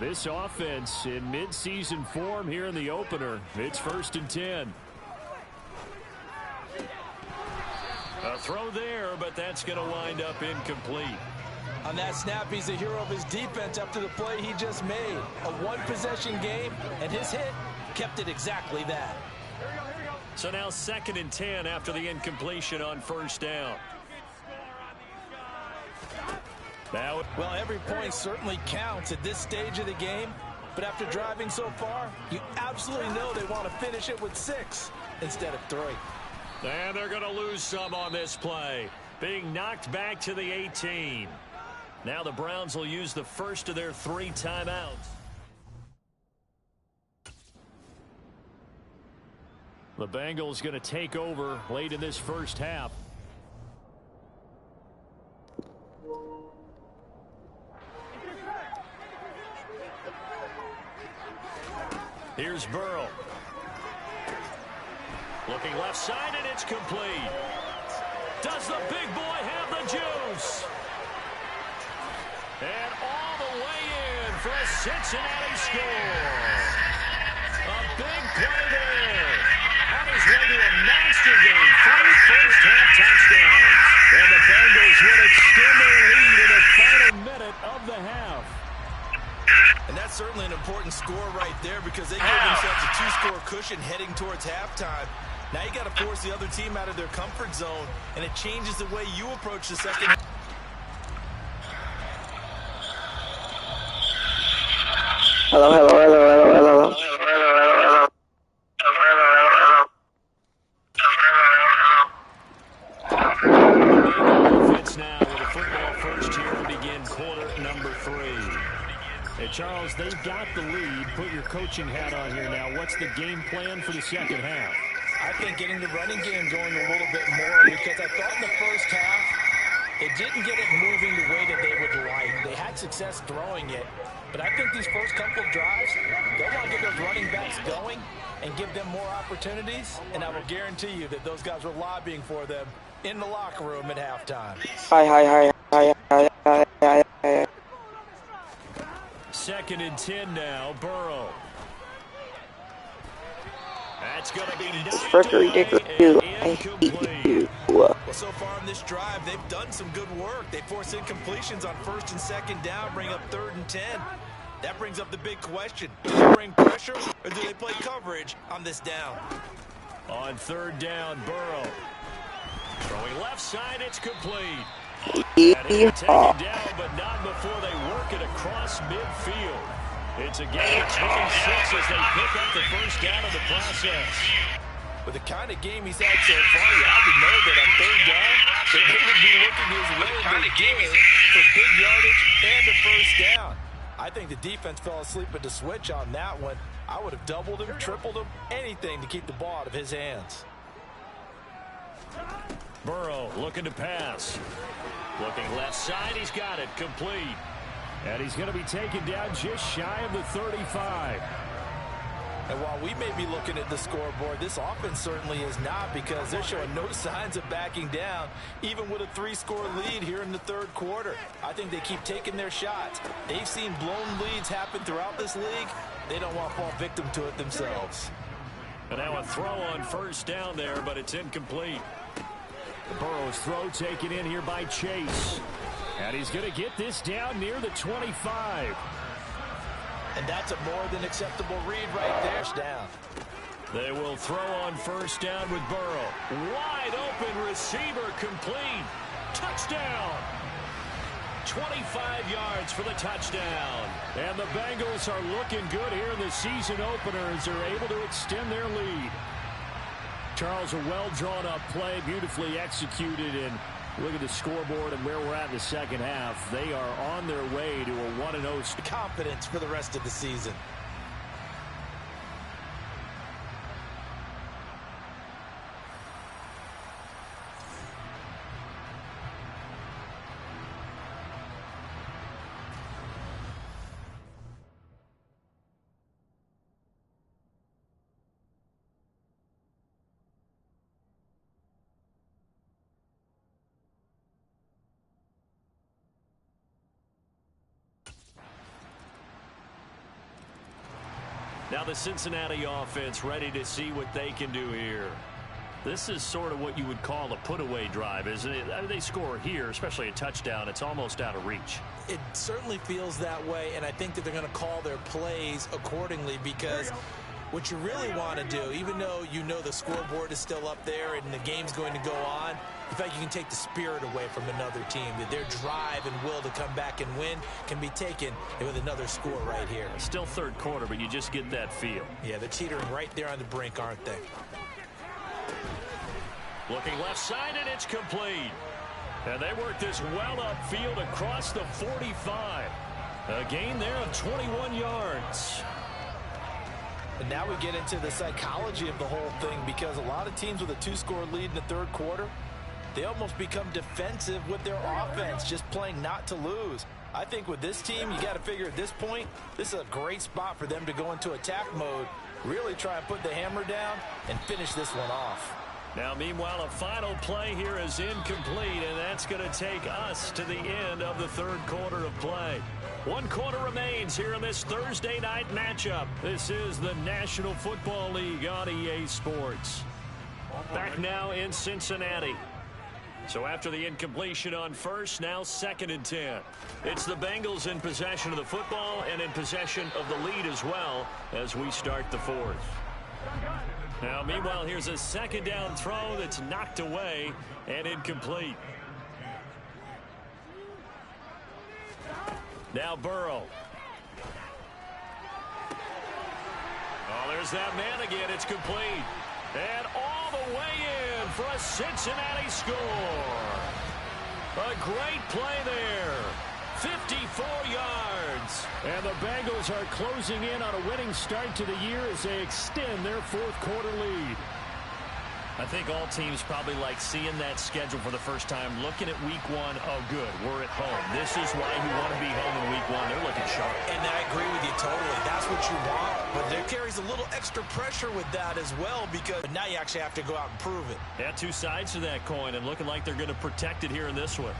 This offense in midseason form here in the opener. It's 1st and 10. A throw there, but that's going to wind up incomplete. On that snap, he's the hero of his defense after the play he just made. A one-possession game, and his hit kept it exactly that. So now 2nd and 10 after the incompletion on 1st down. Well, every point certainly counts at this stage of the game, but after driving so far, you absolutely know they want to finish it with 6 instead of 3. And they're going to lose some on this play, being knocked back to the 18. Now the Browns will use the first of their 3 timeouts. The Bengals going to take over late in this first half. Here's Burrow. Looking left side, and it's complete. Does the big boy have the juice? And all the way in for a Cincinnati score. A big play there. On his way to a monster game. 3 first-half touchdowns. And the Bengals will extend their lead in the final minute of the half. And that's certainly an important score right there because they gave themselves a 2-score cushion heading towards halftime. Now you got to force the other team out of their comfort zone, and it changes the way you approach the second half. Hello. Offense now with a football first here to begin quarter number 3. Hey, Charles, they've got the lead. Put your coaching hat on here now. What's the game plan for the second half? I think getting the running game going a little bit more because I thought in the first half they didn't get it moving the way that they would like. They had success throwing it, but I think these first couple of drives, they want to get those running backs going and give them more opportunities, and I will guarantee you that those guys were lobbying for them in the locker room at halftime. Hi. 2nd and 10 now, Burrow. That's going to be It's freaking ridiculous. I hate you. Well, so far in this drive, they've done some good work. They force incompletions on 1st and 2nd down, bring up 3rd and 10. That brings up the big question. Do they bring pressure or do they play coverage on this down? On 3rd down, Burrow. Throwing left side, it's complete. Yeehaw. Taken down, but not before they work it across midfield. It's a gain of 26 as they pick up the first down of the process. With the kind of game he's had so far, you have to know that on 3rd down, that they would be looking his way and they did for big yardage and a first down. I think the defense fell asleep at the switch on that one. I would have doubled him, tripled him, anything to keep the ball out of his hands. Burrow looking to pass. Looking left side, he's got it, complete. And he's going to be taken down just shy of the 35. And while we may be looking at the scoreboard, this offense certainly is not because they're showing no signs of backing down, even with a 3-score lead here in the 3rd quarter. I think they keep taking their shots. They've seen blown leads happen throughout this league. They don't want to fall victim to it themselves. And now a throw on 1st down there, but it's incomplete. Burrow's throw taken in here by Chase. And he's going to get this down near the 25. And that's a more than acceptable read right there. Down. They will throw on 1st down with Burrow. Wide open receiver complete. Touchdown. 25 yards for the touchdown. And the Bengals are looking good here in the season opener as they're able to extend their lead. Charles, a well-drawn-up play, beautifully executed, and look at the scoreboard and where we're at in the second half. They are on their way to a 1-0 confidence for the rest of the season. Now the Cincinnati offense ready to see what they can do here. This is sort of what you would call a put-away drive, isn't it? I mean, they score here, especially a touchdown. It's almost out of reach. It certainly feels that way, and I think that they're going to call their plays accordingly because what you really want to do, even though you know the scoreboard is still up there and the game's going to go on, in fact, you can take the spirit away from another team. That their drive and will to come back and win can be taken with another score right here. Still third quarter, but you just get that feel. Yeah, they're teetering right there on the brink, aren't they? Looking left side, and it's complete. And they work this well upfield across the 45. A gain there of 21 yards. And now we get into the psychology of the whole thing, because a lot of teams with a 2-score lead in the third quarter, they almost become defensive with their offense, just playing not to lose. I think with this team, you got to figure at this point, this is a great spot for them to go into attack mode, really try and put the hammer down and finish this one off. Now, meanwhile, a final play here is incomplete, and that's going to take us to the end of the third quarter of play. 1 quarter remains here in this Thursday night matchup. This is the National Football League on EA Sports. Back now in Cincinnati. So after the incompletion on first, now 2nd and 10. It's the Bengals in possession of the football and in possession of the lead as well as we start the fourth. Now, meanwhile, here's a 2nd down throw that's knocked away and incomplete. Now Burrow. Oh, there's that man again. It's complete. And all the way in for a Cincinnati score. A great play there. 54 yards. And the Bengals are closing in on a winning start to the year as they extend their fourth quarter lead. I think all teams probably like seeing that schedule for the first time, looking at week 1. Oh, good, we're at home. This is why you want to be home in week 1. They're looking sharp. And I agree with you totally. That's what you want. But there carries a little extra pressure with that as well, because now you actually have to go out and prove it. Yeah, 2 sides to that coin, and looking like they're going to protect it here in this one.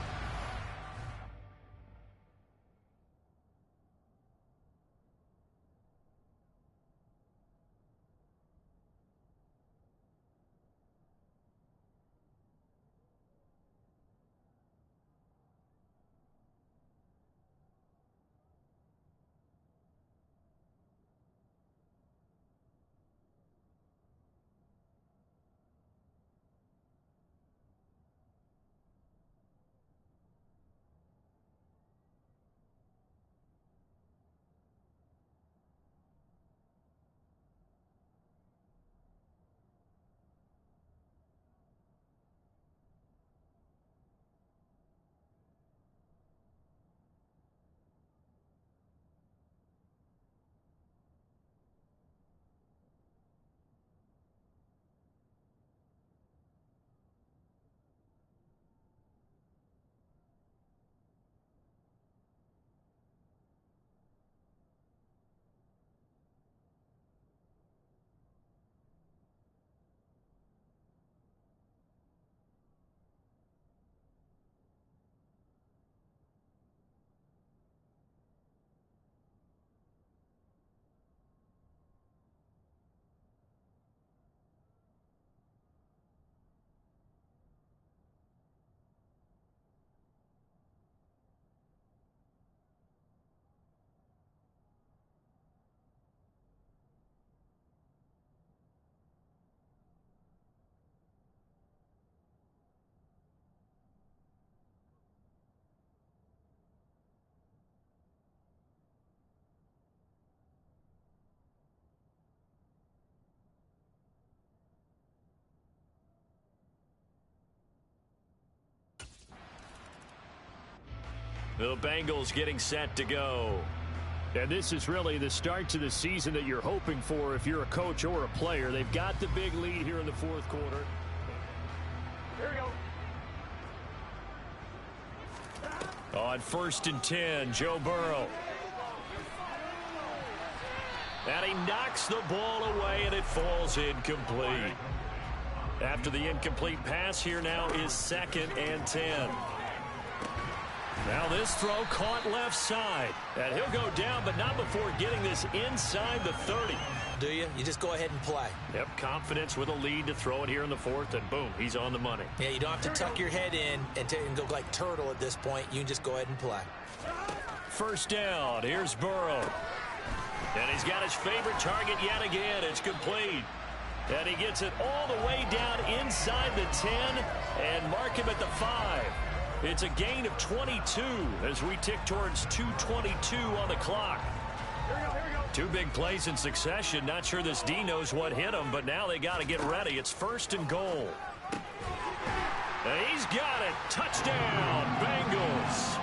The Bengals getting set to go. And this is really the start to the season that you're hoping for if you're a coach or a player. They've got the big lead here in the fourth quarter. Here we go. On 1st and 10, Joe Burrow. And he knocks the ball away, and it falls incomplete. After the incomplete pass, here now is 2nd and 10. Now this throw caught left side. And he'll go down, but not before getting this inside the 30. do you? You just go ahead and play. Yep, confidence with a lead to throw it here in the fourth, and boom, he's on the money. Yeah, you don't have to tuck your head in and go like turtle at this point. You can just go ahead and play. First down, here's Burrow. And he's got his favorite target yet again. It's complete. And he gets it all the way down inside the 10 and mark him at the 5. It's a gain of 22 as we tick towards 2:22 on the clock. Two big plays in succession. Not sure this D knows what hit him, but now they got to get ready. It's first and goal. And he's got it. Touchdown, Bengals.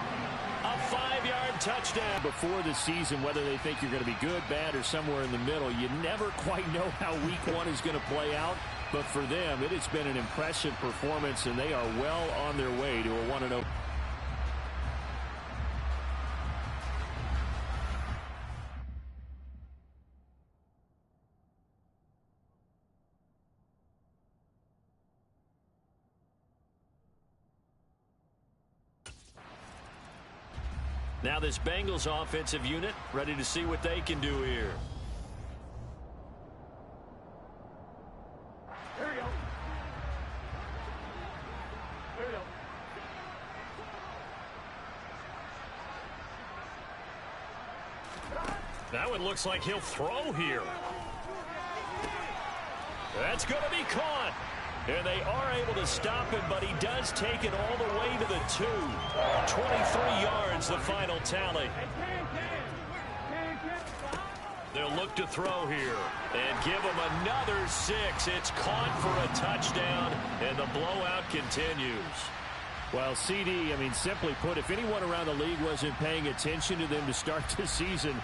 A 5-yard touchdown. Before the season, whether they think you're going to be good, bad, or somewhere in the middle, you never quite know how week one is going to play out. But for them, it has been an impressive performance, and they are well on their way to a 1-0. Now this Bengals offensive unit ready to see what they can do here. Here we go. Here we go. That one looks like he'll throw here. That's going to be caught. And they are able to stop him, but he does take it all the way to the 2. 23 yards, the final tally. They'll look to throw here and give him another 6. It's caught for a touchdown, and the blowout continues. Well, CD, I mean, simply put, if anyone around the league wasn't paying attention to them to start the season,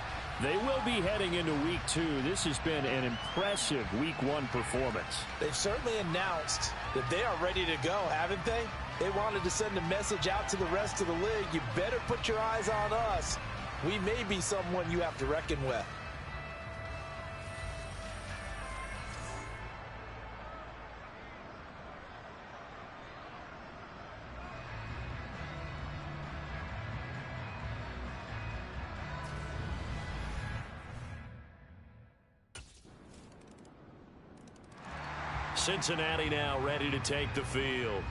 they will be heading into week 2. This has been an impressive week 1 performance. They've certainly announced that they are ready to go, haven't they? They wanted to send a message out to the rest of the league. You better put your eyes on us. We may be someone you have to reckon with. Cincinnati now ready to take the field.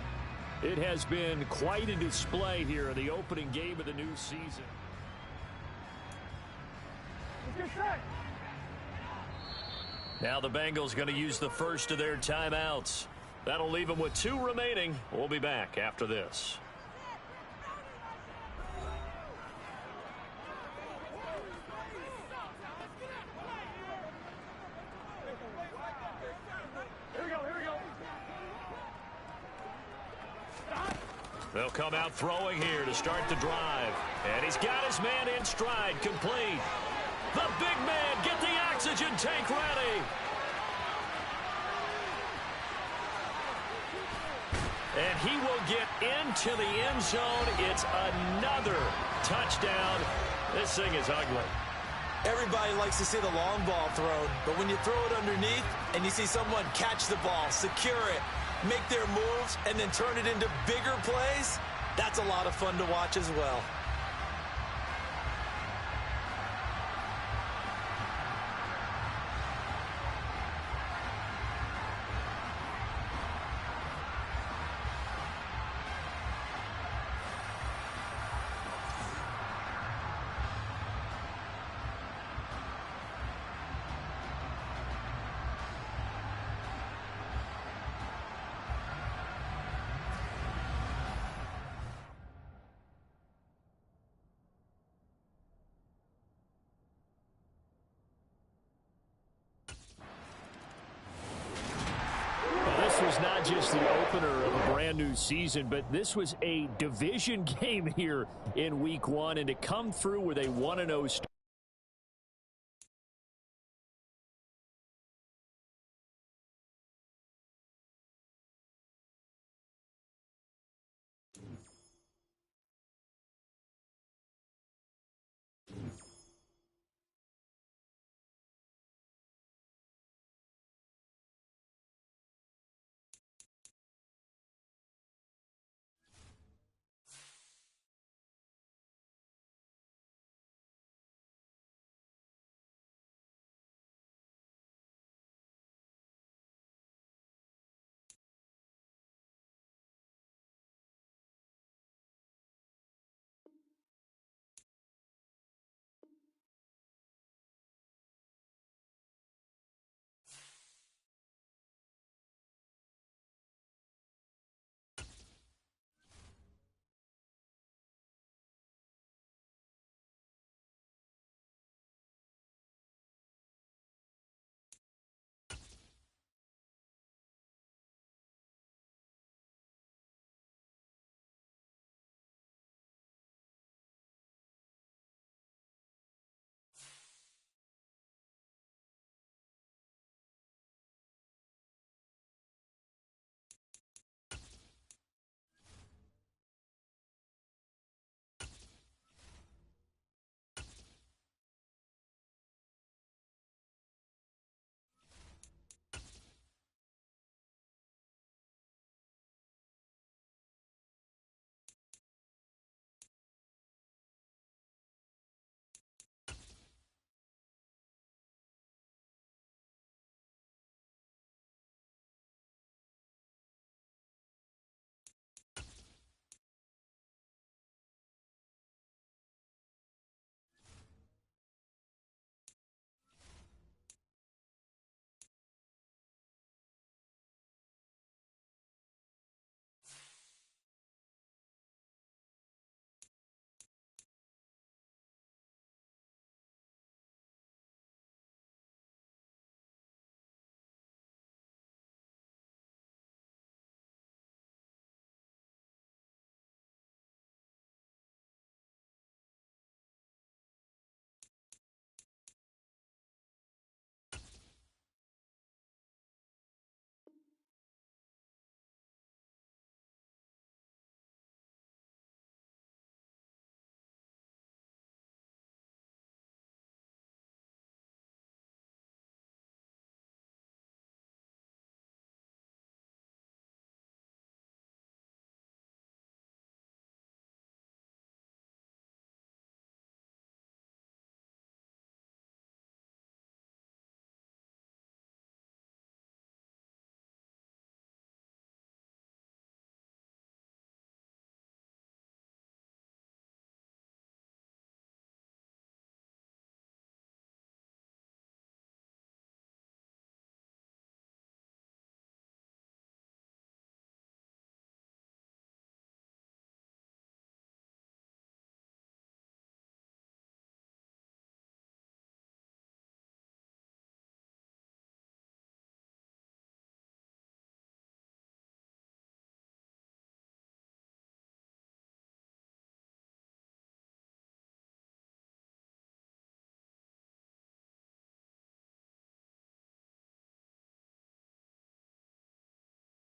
It has been quite a display here in the opening game of the new season. Now the Bengals going to use the first of their timeouts. That'll leave them with 2 remaining. We'll be back after this. They'll come out throwing here to start the drive. And he's got his man in stride, complete. The big man, get the oxygen tank ready. And he will get into the end zone. It's another touchdown. This thing is ugly. Everybody likes to see the long ball thrown, but when you throw it underneath and you see someone catch the ball, secure it, make their moves, and then turn it into bigger plays, that's a lot of fun to watch as well. This was not just the opener of a brand new season, but this was a division game here in week 1, and to come through with a 1-0 start.